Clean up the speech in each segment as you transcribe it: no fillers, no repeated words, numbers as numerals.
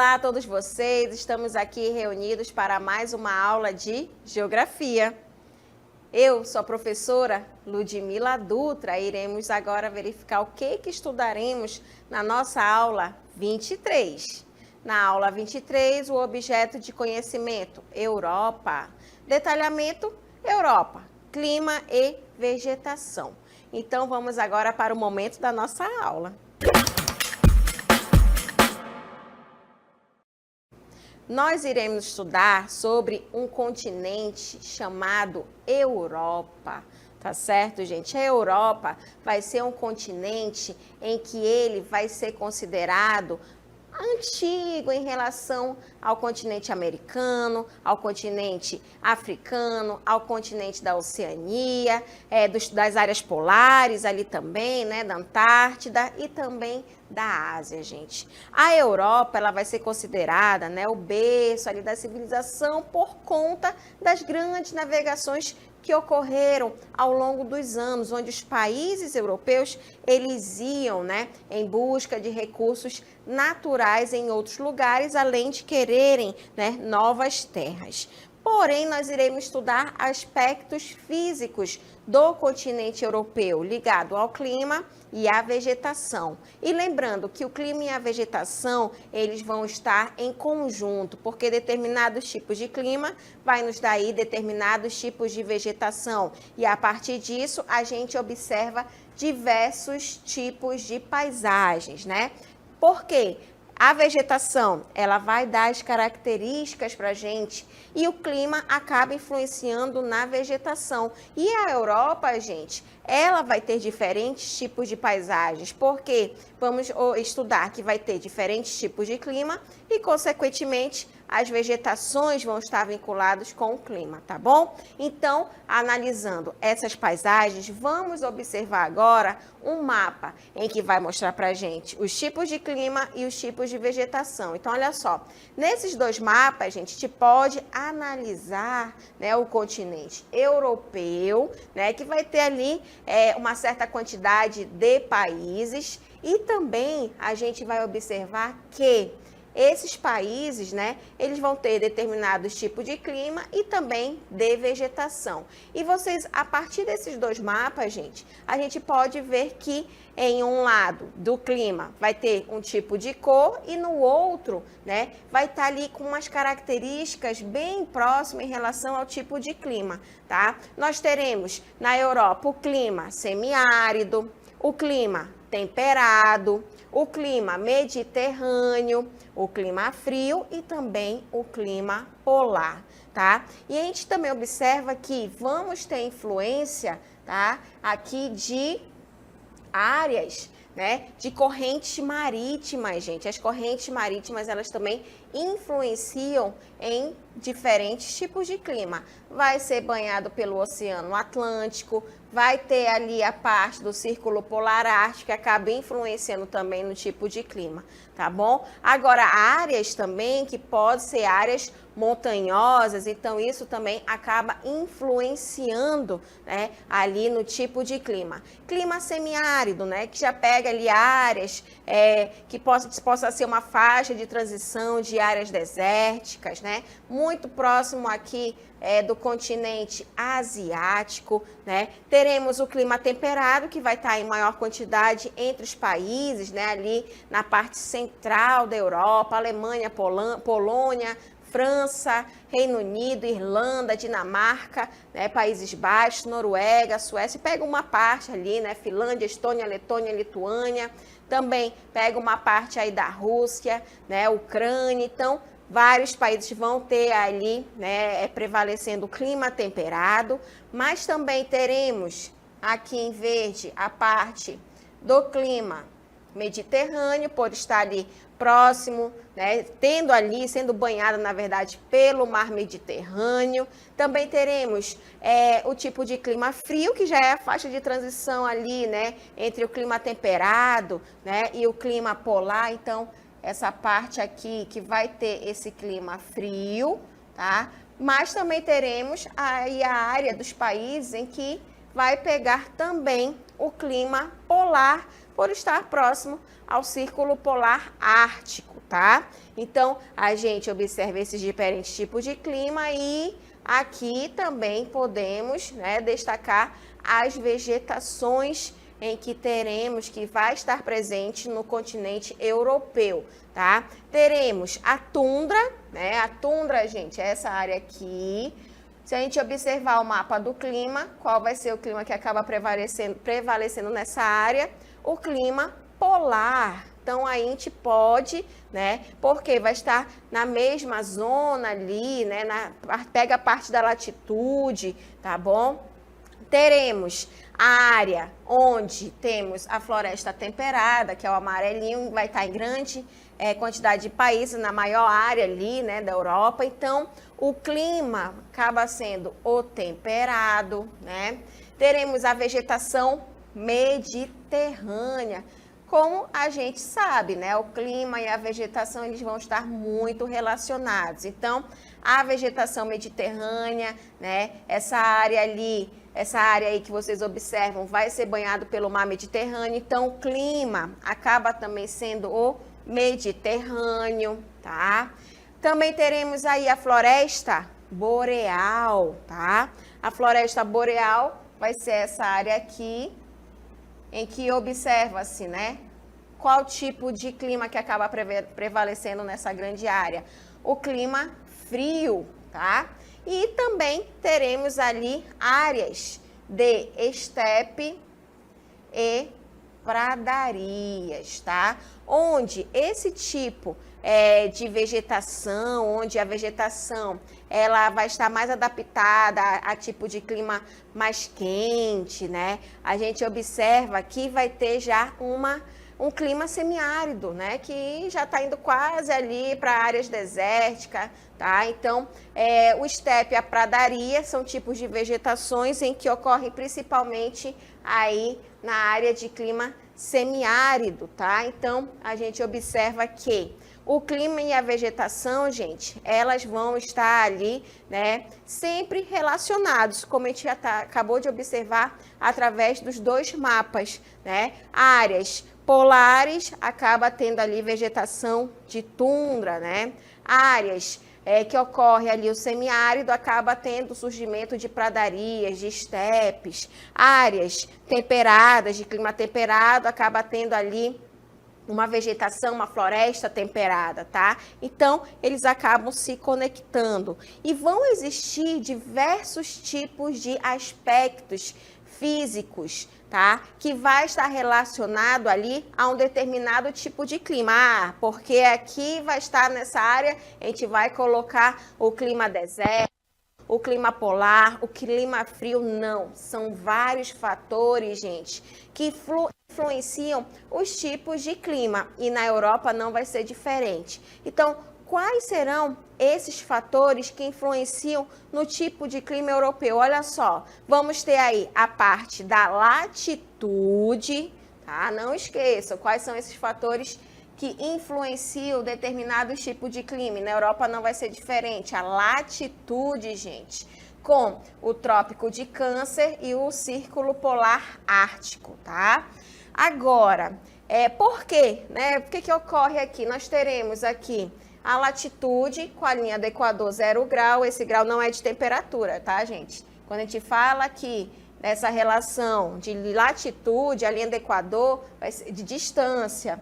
Olá a todos vocês, estamos aqui reunidos para mais uma aula de Geografia. Eu sou a professora Ludmila Dutra e iremos agora verificar o que estudaremos na nossa aula 23. Na aula 23, o objeto de conhecimento, Europa. Detalhamento, Europa. Clima e vegetação. Então, vamos agora para o momento da nossa aula. Nós iremos estudar sobre um continente chamado Europa, tá certo, gente? A Europa vai ser um continente em que ele vai ser considerado antigo em relação ao continente americano, ao continente africano, ao continente da Oceania, das áreas polares ali também, né, da Antártida e também da Ásia, gente. A Europa, ela vai ser considerada, né, o berço ali da civilização por conta das grandes navegações que ocorreram ao longo dos anos, onde os países europeus, eles iam, né, em busca de recursos naturais em outros lugares, além de quererem, né, novas terras. Porém, nós iremos estudar aspectos físicos do continente europeu, ligado ao clima e à vegetação. E lembrando que o clima e a vegetação, eles vão estar em conjunto, porque determinados tipos de clima vai nos dar aí determinados tipos de vegetação. E a partir disso, a gente observa diversos tipos de paisagens, né? Por quê? A vegetação, ela vai dar as características para a gente e o clima acaba influenciando na vegetação. E a Europa, gente, ela vai ter diferentes tipos de paisagens, porque vamos estudar que vai ter diferentes tipos de clima e, consequentemente, as vegetações vão estar vinculadas com o clima, tá bom? Então, analisando essas paisagens, vamos observar agora um mapa em que vai mostrar pra gente os tipos de clima e os tipos de vegetação. Então, olha só, nesses dois mapas, a gente pode analisar, né, o continente europeu, né, que vai ter ali uma certa quantidade de países e também a gente vai observar que esses países, né, eles vão ter determinados tipos de clima e também de vegetação. E vocês, a partir desses dois mapas, gente, a gente pode ver que em um lado do clima vai ter um tipo de cor e no outro, né, vai estar ali com umas características bem próximas em relação ao tipo de clima, tá? Nós teremos na Europa o clima semiárido, o clima temperado, o clima mediterrâneo, o clima frio e também o clima polar, tá? E a gente também observa que vamos ter influência, tá, aqui de áreas, né, de correntes marítimas, gente. As correntes marítimas, elas também influenciam em diferentes tipos de clima. Vai ser banhado pelo Oceano Atlântico, vai ter ali a parte do Círculo Polar Ártico, que acaba influenciando também no tipo de clima, tá bom? Agora, áreas também que podem ser áreas montanhosas, então isso também acaba influenciando, né, ali no tipo de clima. Clima semiárido, né, que já pega ali áreas que possa ser uma faixa de transição de áreas desérticas, né, muito próximo aqui do continente asiático, né? Teremos o clima temperado, que vai estar em maior quantidade entre os países, né, ali na parte central da Europa, Alemanha, Polônia, França, Reino Unido, Irlanda, Dinamarca, né, Países Baixos, Noruega, Suécia, pega uma parte ali, né, Finlândia, Estônia, Letônia, Lituânia, também pega uma parte aí da Rússia, né, Ucrânia, então vários países vão ter ali, né, prevalecendo o clima temperado, mas também teremos aqui em verde a parte do clima mediterrâneo, por estar ali próximo, né, tendo ali, sendo banhada, na verdade, pelo mar Mediterrâneo. Também teremos o tipo de clima frio, que já é a faixa de transição ali, né, entre o clima temperado, né, e o clima polar. Então, essa parte aqui que vai ter esse clima frio, tá? Mas também teremos aí a área dos países em que vai pegar também o clima polar, por estar próximo ao Círculo Polar Ártico, tá? Então, a gente observa esses diferentes tipos de clima e aqui também podemos, né, destacar as vegetações em que teremos, que vai estar presente no continente europeu, tá? Teremos a tundra, né? A tundra, gente, é essa área aqui. Se a gente observar o mapa do clima, qual vai ser o clima que acaba prevalecendo nessa área? O clima polar. Então, aí a gente pode, né? Porque vai estar na mesma zona ali, né? Pega a parte da latitude, tá bom? Teremos a área onde temos a floresta temperada, que é o amarelinho, vai estar em grande quantidade de países, na maior área ali, né, da Europa. Então, o clima acaba sendo o temperado, né? Teremos a vegetação mediterrânea. Como a gente sabe, né, o clima e a vegetação eles vão estar muito relacionados. Então, a vegetação mediterrânea, né, essa área aí que vocês observam vai ser banhado pelo mar Mediterrâneo. Então, o clima acaba também sendo o Mediterrâneo, tá? Também teremos aí a floresta boreal, tá? A floresta boreal vai ser essa área aqui, em que observa-se, né, qual tipo de clima que acaba prevalecendo nessa grande área? O clima frio, tá? E também teremos ali áreas de estepe e pradarias, tá? Onde esse tipo de vegetação, onde a vegetação ela vai estar mais adaptada a tipo de clima mais quente, né? A gente observa que vai ter já um clima semiárido, né? Que já está indo quase ali para áreas desérticas, tá? Então, o estepe e a pradaria são tipos de vegetações em que ocorrem principalmente aí na área de clima semiárido, tá? Então, a gente observa que o clima e a vegetação, gente, elas vão estar ali, né, sempre relacionados, como a gente já acabou de observar através dos dois mapas, né? Áreas polares acaba tendo ali vegetação de tundra, né? Áreas que ocorre ali o semiárido acaba tendo surgimento de pradarias, de estepes. Áreas temperadas, de clima temperado, acaba tendo ali uma vegetação, uma floresta temperada, tá? Então, eles acabam se conectando. E vão existir diversos tipos de aspectos físicos, tá? Que vai estar relacionado ali a um determinado tipo de clima. Ah, porque aqui vai estar nessa área, a gente vai colocar o clima deserto, o clima polar, o clima frio, não. São vários fatores, gente, que influenciam os tipos de clima. E na Europa não vai ser diferente. Então, quais serão esses fatores que influenciam no tipo de clima europeu? Olha só, vamos ter aí a parte da latitude, tá? Não esqueçam quais são esses fatores que influenciam determinados tipos de clima. E na Europa não vai ser diferente. A latitude, gente, com o Trópico de Câncer e o Círculo Polar Ártico, tá? Agora, por quê? Né? O que ocorre aqui? Nós teremos aqui a latitude com a linha do Equador 0 grau. Esse grau não é de temperatura, tá, gente? Quando a gente fala aqui nessa relação de latitude, a linha do Equador vai ser de distância.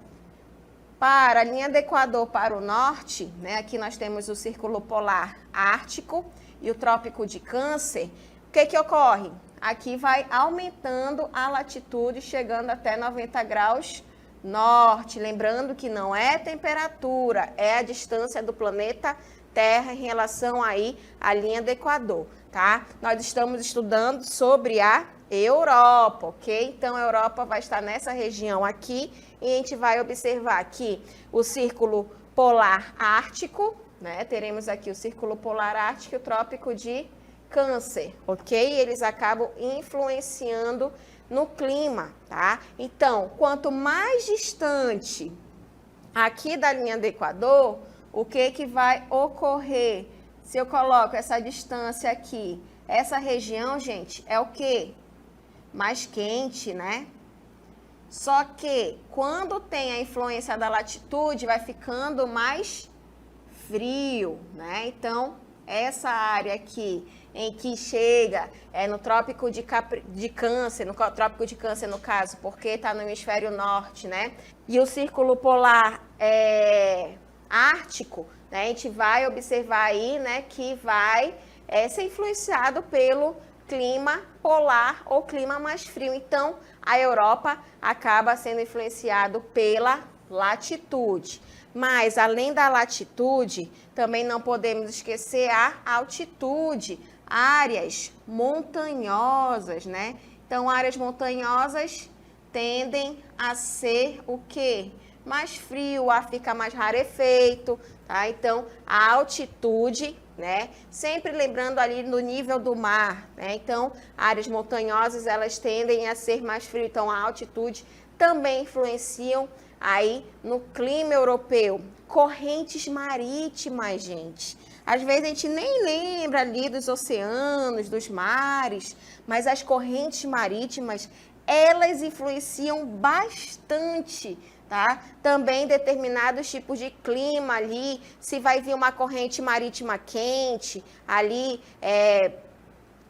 Para a linha do Equador para o norte, né, aqui nós temos o Círculo Polar Ártico e o Trópico de Câncer. O que ocorre? Aqui vai aumentando a latitude, chegando até 90 graus norte. Lembrando que não é temperatura, é a distância do planeta Terra em relação aí à linha do Equador, tá? Nós estamos estudando sobre a Europa, ok? Então, a Europa vai estar nessa região aqui e a gente vai observar aqui o Círculo Polar Ártico, né? Teremos aqui o Círculo Polar Ártico e o Trópico de Câncer, ok? Eles acabam influenciando no clima, tá? Então, quanto mais distante aqui da linha do Equador, o que vai ocorrer? Se eu coloco essa distância aqui, essa região, gente, é o quê? Mais quente, né? Só que quando tem a influência da latitude, vai ficando mais frio, né? Então, essa área aqui em que chega no trópico de Câncer, no trópico de Câncer no caso, porque está no hemisfério norte, né? E o círculo polar ártico, né? A gente vai observar aí, né, que vai ser influenciado pelo clima polar ou clima mais frio. Então, a Europa acaba sendo influenciado pela latitude. Mas, além da latitude, também não podemos esquecer a altitude, áreas montanhosas, né? Então, áreas montanhosas tendem a ser o quê? Mais frio, a ficar mais rarefeito, tá? Então, a altitude, né? Sempre lembrando ali no nível do mar, né? Então, áreas montanhosas, elas tendem a ser mais frio. Então, a altitude também influenciam aí no clima europeu. Correntes marítimas, gente. Às vezes a gente nem lembra ali dos oceanos, dos mares, mas as correntes marítimas, elas influenciam bastante, tá? Também determinados tipos de clima ali, se vai vir uma corrente marítima quente ali,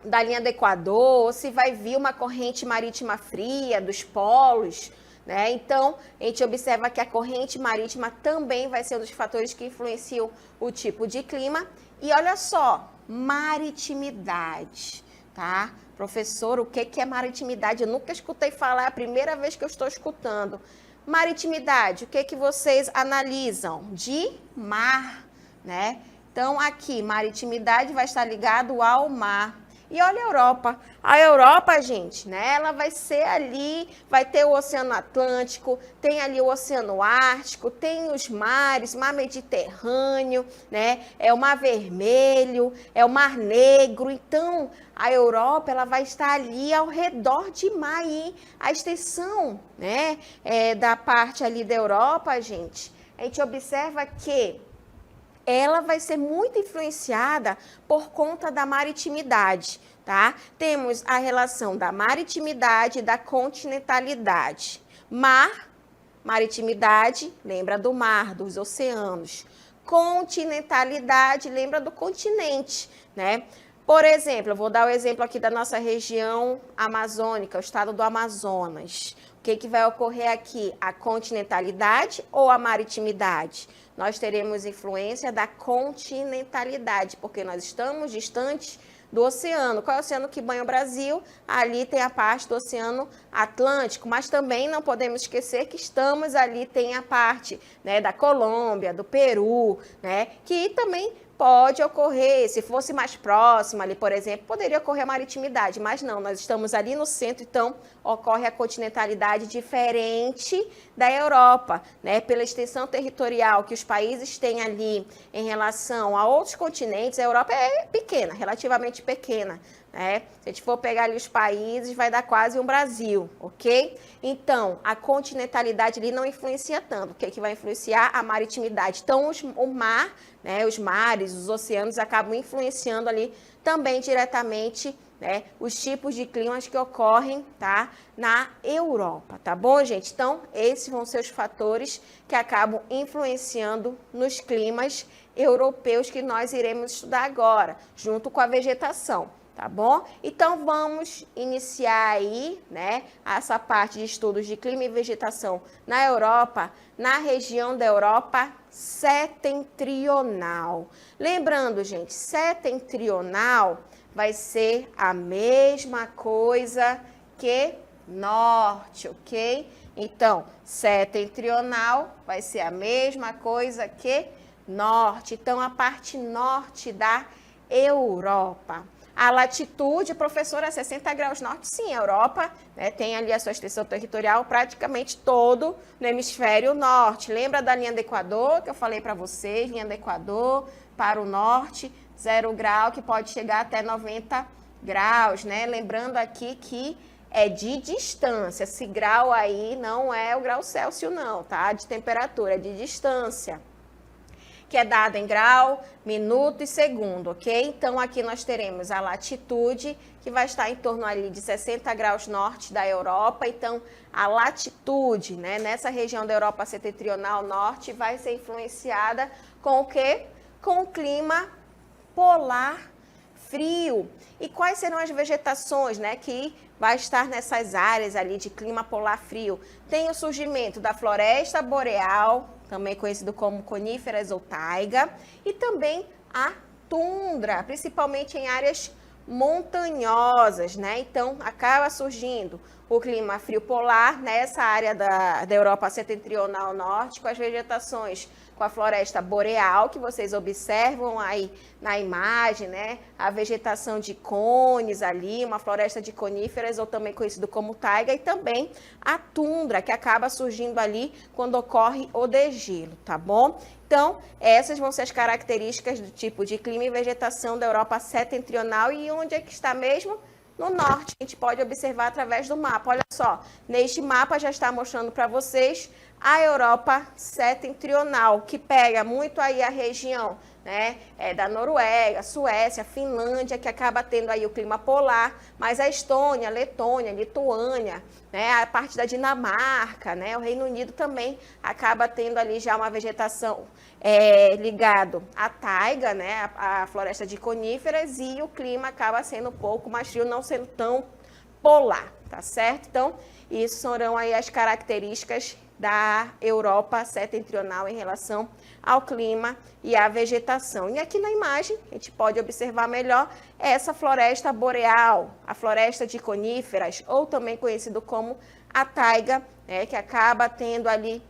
da linha do Equador, ou se vai vir uma corrente marítima fria dos polos, né? Então, a gente observa que a corrente marítima também vai ser um dos fatores que influenciam o tipo de clima. E olha só, maritimidade, tá? Professor, o que é maritimidade? Eu nunca escutei falar, é a primeira vez que eu estou escutando. Maritimidade, o que vocês analisam? De mar, né? Então, aqui, maritimidade vai estar ligado ao mar. E olha a Europa. A Europa, gente, né? Ela vai ser ali, vai ter o Oceano Atlântico, tem ali o Oceano Ártico, tem os mares, Mar Mediterrâneo, né? É o Mar Vermelho, é o Mar Negro. Então, a Europa, ela vai estar ali ao redor de mar. E a extensão, né, da parte ali da Europa, gente, a gente observa que ela vai ser muito influenciada por conta da maritimidade, tá? Temos a relação da maritimidade e da continentalidade. Mar, maritimidade, lembra do mar, dos oceanos. Continentalidade, lembra do continente, né? Por exemplo, eu vou dar o exemplo aqui da nossa região amazônica, o estado do Amazonas. O que vai ocorrer aqui? A continentalidade ou a maritimidade? Nós teremos influência da continentalidade, porque nós estamos distantes do oceano. Qual é o oceano que banha o Brasil? Ali tem a parte do Oceano Atlântico, mas também não podemos esquecer que estamos ali, tem a parte, né, da Colômbia, do Peru, né, que também pode ocorrer, se fosse mais próximo ali, por exemplo, poderia ocorrer a maritimidade, mas não, nós estamos ali no centro, então ocorre a continentalidade diferente da Europa, né? Pela extensão territorial que os países têm ali em relação a outros continentes, a Europa é pequena, relativamente pequena, né? Se a gente for pegar ali os países, vai dar quase um Brasil, ok? Então, a continentalidade ali não influencia tanto. O que vai influenciar? A maritimidade. Então, o mar, né, os mares, os oceanos acabam influenciando ali também diretamente, né, os tipos de climas que ocorrem, tá, na Europa, tá bom, gente? Então, esses vão ser os fatores que acabam influenciando nos climas europeus que nós iremos estudar agora, junto com a vegetação. Tá bom? Então, vamos iniciar aí, né, essa parte de estudos de clima e vegetação na Europa, na região da Europa setentrional. Lembrando, gente, setentrional vai ser a mesma coisa que norte, ok? Então, setentrional vai ser a mesma coisa que norte. Então, a parte norte da Europa. A latitude, professora, 60 graus norte, sim, a Europa, né, tem ali a sua extensão territorial praticamente todo no hemisfério norte. Lembra da linha do Equador, que eu falei para vocês, linha do Equador para o norte, 0 grau, que pode chegar até 90 graus, né? Lembrando aqui que é de distância, esse grau aí não é o grau Celsius não, tá? De temperatura, é de distância. que é dado em grau, minuto e segundo, ok? Então, aqui nós teremos a latitude, que vai estar em torno ali de 60 graus norte da Europa. Então, a latitude, né, nessa região da Europa setentrional norte vai ser influenciada com o quê? Com o clima polar frio. E quais serão as vegetações, né, que vai estar nessas áreas ali de clima polar frio? Tem o surgimento da floresta boreal, também conhecido como coníferas ou taiga, e também a tundra, principalmente em áreas montanhosas, né? Então, acaba surgindo o clima frio polar nessa área da Europa setentrional norte, com as vegetações, com a floresta boreal, que vocês observam aí na imagem, né? A vegetação de cones ali, uma floresta de coníferas, ou também conhecido como taiga, e também a tundra, que acaba surgindo ali quando ocorre o degelo, tá bom? Então, essas vão ser as características do tipo de clima e vegetação da Europa setentrional. E onde é que está mesmo? No norte. A gente pode observar através do mapa. Olha só, neste mapa já está mostrando para vocês a Europa setentrional, que pega muito aí a região, né, da Noruega, Suécia, Finlândia, que acaba tendo aí o clima polar, mas a Estônia, Letônia, Lituânia, né, a parte da Dinamarca, né, o Reino Unido também acaba tendo ali já uma vegetação ligado à taiga, né, a floresta de coníferas, e o clima acaba sendo um pouco mais frio, não sendo tão polar, tá certo? Então, isso serão aí as características da Europa setentrional em relação ao clima e à vegetação. E aqui na imagem, a gente pode observar melhor essa floresta boreal, a floresta de coníferas, ou também conhecido como a taiga, né, que acaba tendo ali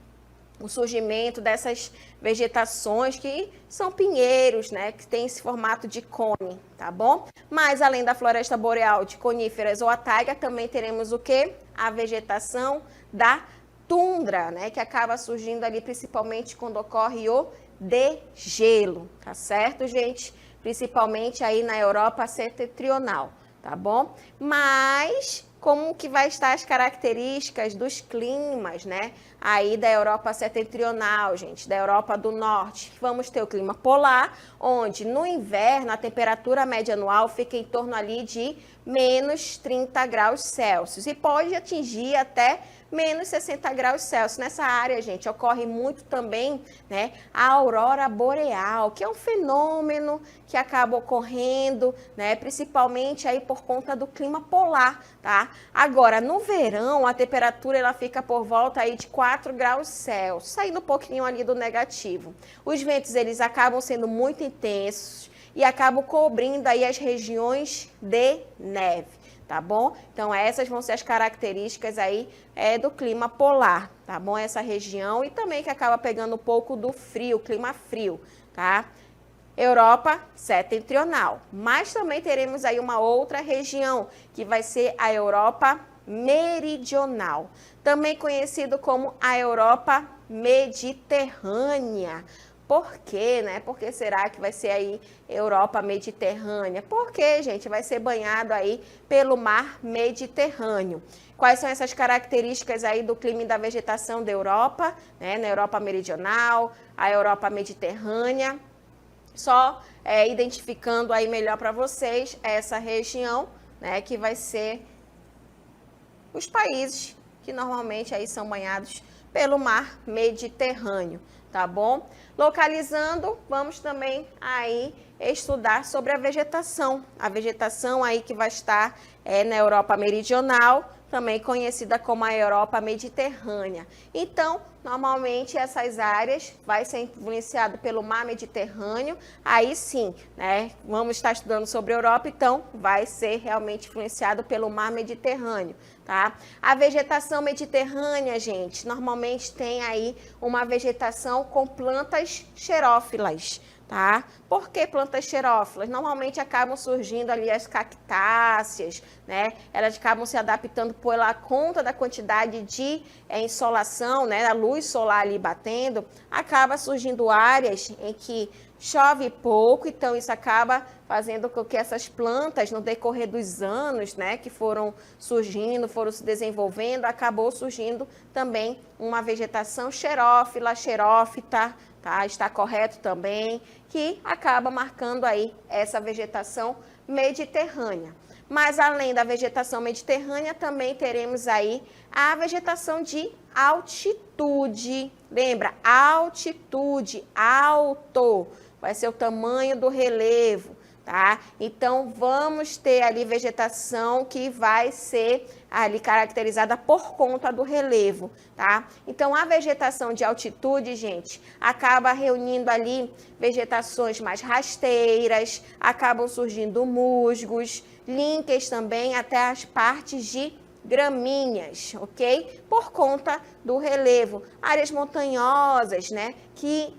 o surgimento dessas vegetações que são pinheiros, né, que tem esse formato de cone, tá bom? Mas além da floresta boreal de coníferas ou a taiga, também teremos o quê? A vegetação da tundra, né, que acaba surgindo ali principalmente quando ocorre o degelo, tá certo, gente? Principalmente aí na Europa setentrional, tá bom? Mas como que vai estar as características dos climas, né? Aí da Europa setentrional, gente, da Europa do norte. Vamos ter o clima polar, onde no inverno a temperatura média anual fica em torno ali de menos 30 graus Celsius e pode atingir até menos 60 graus Celsius. Nessa área, gente, ocorre muito também, né, a aurora boreal, que é um fenômeno que acaba ocorrendo, né, principalmente aí por conta do clima polar, tá? Agora, no verão, a temperatura ela fica por volta aí de 4 graus Celsius, saindo um pouquinho ali do negativo. Os ventos, eles acabam sendo muito intensos e acabam cobrindo aí as regiões de neve. Tá bom? Então, essas vão ser as características aí do clima polar, tá bom? Essa região, e também que acaba pegando um pouco do frio, clima frio, tá? Europa setentrional. Mas também teremos aí uma outra região, que vai ser a Europa meridional, também conhecido como a Europa mediterrânea. Por quê, né? Por que será que vai ser aí Europa mediterrânea? Porque, gente, vai ser banhado aí pelo mar Mediterrâneo. Quais são essas características aí do clima e da vegetação da Europa, né? Na Europa meridional, a Europa mediterrânea. Só identificando aí melhor para vocês essa região, né? Que vai ser os países que normalmente aí são banhados pelo mar Mediterrâneo, tá bom? Localizando, vamos também aí estudar sobre a vegetação aí que vai estar na Europa meridional, também conhecida como a Europa mediterrânea. Então, normalmente essas áreas vai ser influenciado pelo mar Mediterrâneo, aí sim, né? Vamos estar estudando sobre a Europa, então vai ser realmente influenciado pelo mar Mediterrâneo, tá? A vegetação mediterrânea, gente, normalmente tem aí uma vegetação com plantas xerófilas, tá? Por que plantas xerófilas? Normalmente acabam surgindo ali as cactáceas, né? Elas acabam se adaptando pela conta da quantidade de insolação, né? A luz solar ali batendo, acaba surgindo áreas em que chove pouco, então isso acaba fazendo com que essas plantas, no decorrer dos anos, né, que foram surgindo, foram se desenvolvendo, acabou surgindo também uma vegetação xerófila, xerófita, tá? Está correto também, que acaba marcando aí essa vegetação mediterrânea. Mas além da vegetação mediterrânea, também teremos aí a vegetação de altitude. Lembra? Altitude, alto, vai ser o tamanho do relevo, tá? Então, vamos ter ali vegetação que vai ser ali caracterizada por conta do relevo, tá? Então, a vegetação de altitude, gente, acaba reunindo ali vegetações mais rasteiras, acabam surgindo musgos, líquens também, até as partes de gramíneas, ok? Por conta do relevo. Áreas montanhosas, né, que...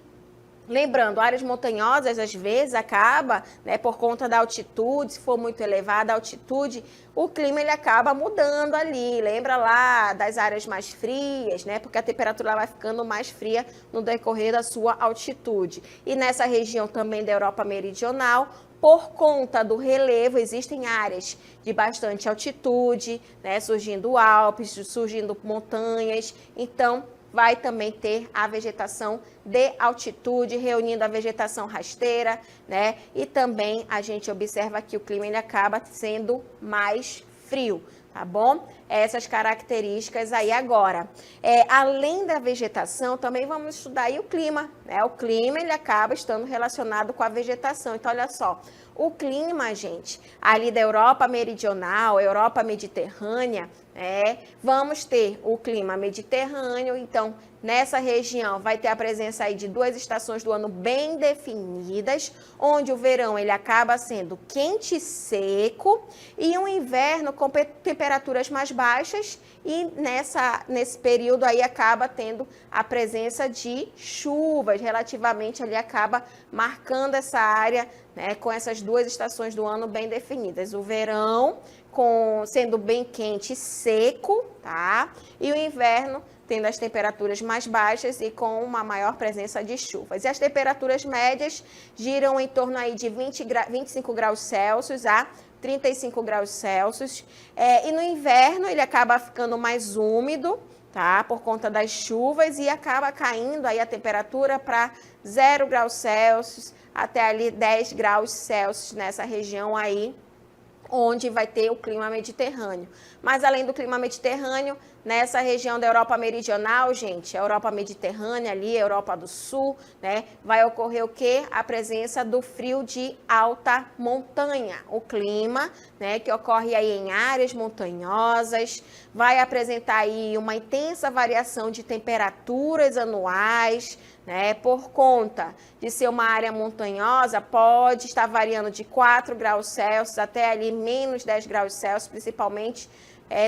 Lembrando, áreas montanhosas, às vezes, acaba, né, por conta da altitude, se for muito elevada a altitude, o clima ele acaba mudando ali. Lembra lá das áreas mais frias, né, porque a temperatura vai ficando mais fria no decorrer da sua altitude. E nessa região também da Europa Meridional, por conta do relevo, existem áreas de bastante altitude, né, surgindo Alpes, surgindo montanhas, então vai também ter a vegetação de altitude, reunindo a vegetação rasteira, né? E também a gente observa que o clima ele acaba sendo mais frio, tá bom? Essas características aí agora. Além da vegetação, também vamos estudar aí o clima, né? O clima ele acaba estando relacionado com a vegetação. Então, olha só, o clima, gente, ali da Europa Meridional, Europa Mediterrânea, vamos ter o clima mediterrâneo, então nessa região vai ter a presença aí de 2 estações do ano bem definidas, onde o verão ele acaba sendo quente e seco e um inverno com temperaturas mais baixas e nesse período aí acaba tendo a presença de chuvas, relativamente ali acaba marcando essa área, né, com essas 2 estações do ano bem definidas. O verão sendo bem quente e seco, tá? E o inverno tendo as temperaturas mais baixas e com uma maior presença de chuvas. E as temperaturas médias giram em torno aí de 25 graus Celsius a 35 graus Celsius. E no inverno ele acaba ficando mais úmido, tá? Por conta das chuvas e acaba caindo aí a temperatura para 0 graus Celsius até ali 10 graus Celsius nessa região aí, onde vai ter o clima mediterrâneo. Mas além do clima mediterrâneo, nessa região da Europa Meridional, gente, a Europa Mediterrânea ali, a Europa do Sul, né, vai ocorrer o quê? A presença do frio de alta montanha. O clima, né, que ocorre aí em áreas montanhosas, vai apresentar aí uma intensa variação de temperaturas anuais, né, por conta de ser uma área montanhosa, pode estar variando de 4 graus Celsius até ali menos 10 graus Celsius, principalmente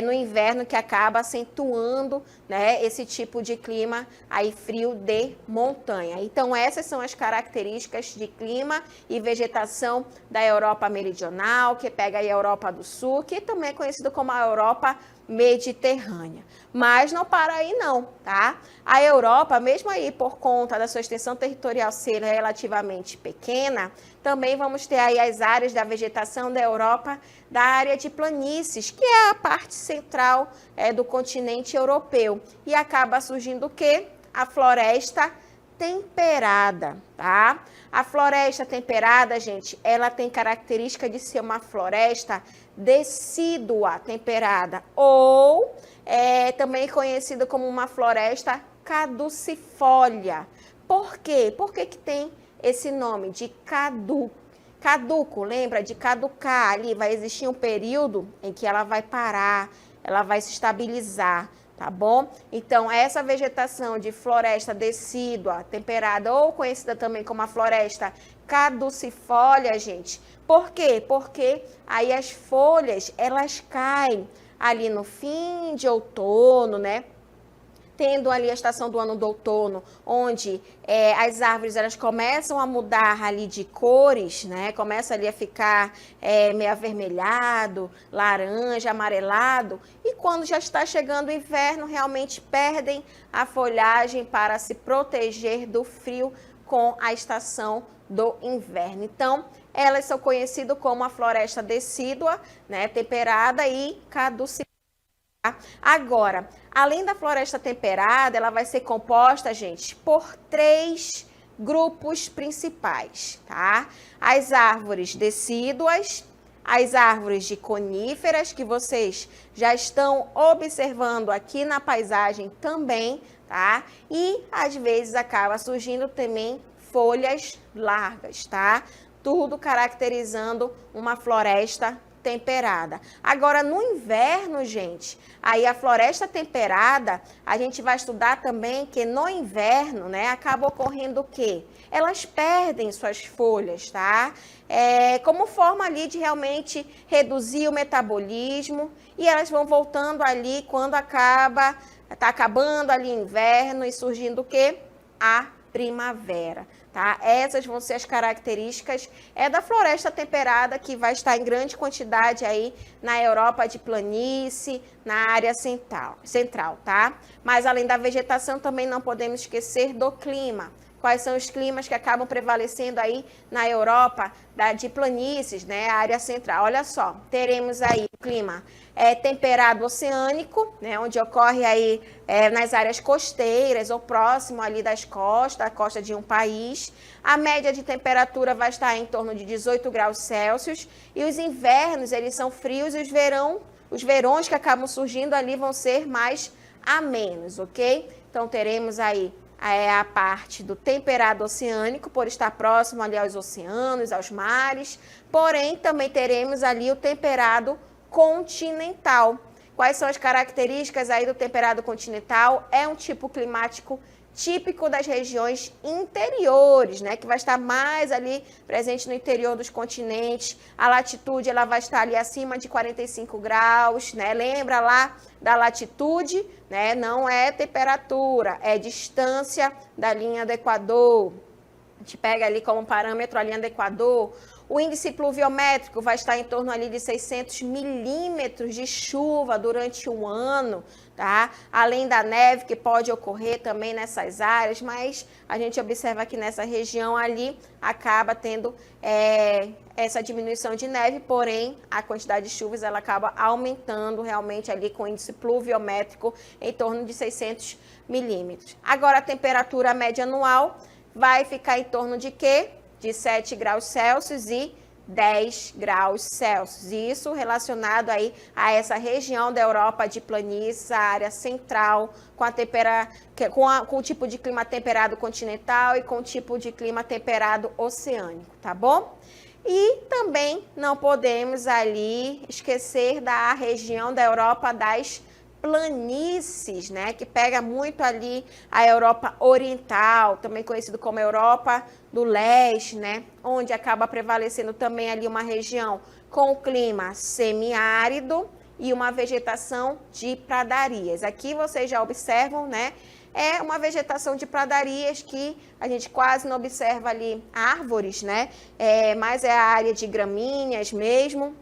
no inverno, que acaba acentuando, né, esse tipo de clima aí frio de montanha. Então, essas são as características de clima e vegetação da Europa Meridional, que pega aí a Europa do Sul, que também é conhecido como a Europa Mediterrânea. Mas não para aí não, tá? A Europa, mesmo aí por conta da sua extensão territorial ser relativamente pequena, também vamos ter aí as áreas da vegetação da Europa, da área de planícies, que é a parte central do continente europeu. E acaba surgindo o quê? A floresta temperada, tá? A floresta temperada, gente, ela tem característica de ser uma floresta decídua temperada, ou também conhecida como uma floresta caducifólia. Por quê? Por que que tem esse nome de caduco? Lembra de caducar? Ali vai existir um período em que ela vai parar, ela vai se estabilizar, tá bom? Então, essa vegetação de floresta decídua, temperada, ou conhecida também como a floresta caducifólia, gente. Por quê? Porque aí as folhas, elas caem ali no fim de outono, né? Tendo ali a estação do ano do outono, onde as árvores elas começam a mudar ali de cores, né? Começa ali a ficar meio avermelhado, laranja, amarelado. E quando já está chegando o inverno, realmente perdem a folhagem para se proteger do frio com a estação do inverno. Então, elas são conhecidas como a floresta decídua, né? Temperada e caducifólia. Agora, além da floresta temperada, ela vai ser composta, gente, por 3 grupos principais, tá? As árvores decíduas, as árvores de coníferas, que vocês já estão observando aqui na paisagem também, tá? E às vezes acaba surgindo também folhas largas, tá? Tudo caracterizando uma floresta temperada. Agora, no inverno, gente, aí a floresta temperada, a gente vai estudar também que no inverno, né, acaba ocorrendo o quê? Elas perdem suas folhas, tá? Como forma ali de realmente reduzir o metabolismo e elas vão voltando ali quando tá acabando ali o inverno e surgindo o quê? A primavera, tá? Essas vão ser as características da floresta temperada que vai estar em grande quantidade aí na Europa de planície, na área central, tá? Mas além da vegetação também não podemos esquecer do clima. Quais são os climas que acabam prevalecendo aí na Europa de planícies, né, a área central? Olha só, teremos aí o clima temperado oceânico, né, onde ocorre aí nas áreas costeiras ou próximo ali das costas, a costa de um país. A média de temperatura vai estar em torno de 18 graus Celsius e os invernos, eles são frios e os verões que acabam surgindo ali vão ser mais amenos, ok? Então, teremos aí a parte do temperado oceânico, por estar próximo ali aos oceanos, aos mares, porém também teremos ali o temperado continental. Quais são as características aí do temperado continental? É um tipo climático típico das regiões interiores, né, que vai estar mais ali presente no interior dos continentes. A latitude ela vai estar ali acima de 45 graus, né? Lembra lá da latitude, né? Não é temperatura, é distância da linha do Equador. A gente pega ali como parâmetro a linha do Equador. O índice pluviométrico vai estar em torno ali de 600 milímetros de chuva durante um ano, tá? Além da neve que pode ocorrer também nessas áreas, mas a gente observa que nessa região ali acaba tendo essa diminuição de neve, porém a quantidade de chuvas ela acaba aumentando realmente ali com o índice pluviométrico em torno de 600 milímetros. Agora a temperatura média anual vai ficar em torno de quê? De 7 graus Celsius e 10 graus Celsius. Isso relacionado aí a essa região da Europa de planície, a área central, com o tipo de clima temperado continental e com o tipo de clima temperado oceânico, tá bom? E também não podemos ali esquecer da região da Europa das planícies, né, que pega muito ali a Europa Oriental, também conhecido como Europa do Leste, né, onde acaba prevalecendo também ali uma região com o clima semiárido e uma vegetação de pradarias. Aqui vocês já observam, né, é uma vegetação de pradarias que a gente quase não observa ali árvores, né, mas é a área de gramíneas mesmo,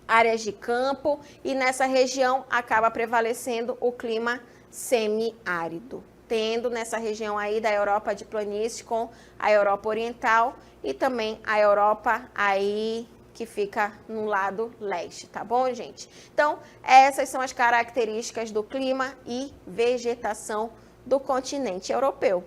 áreas de campo, e nessa região acaba prevalecendo o clima semiárido, tendo nessa região aí da Europa de planície com a Europa Oriental e também a Europa aí que fica no lado leste, tá bom, gente? Então, essas são as características do clima e vegetação do continente europeu.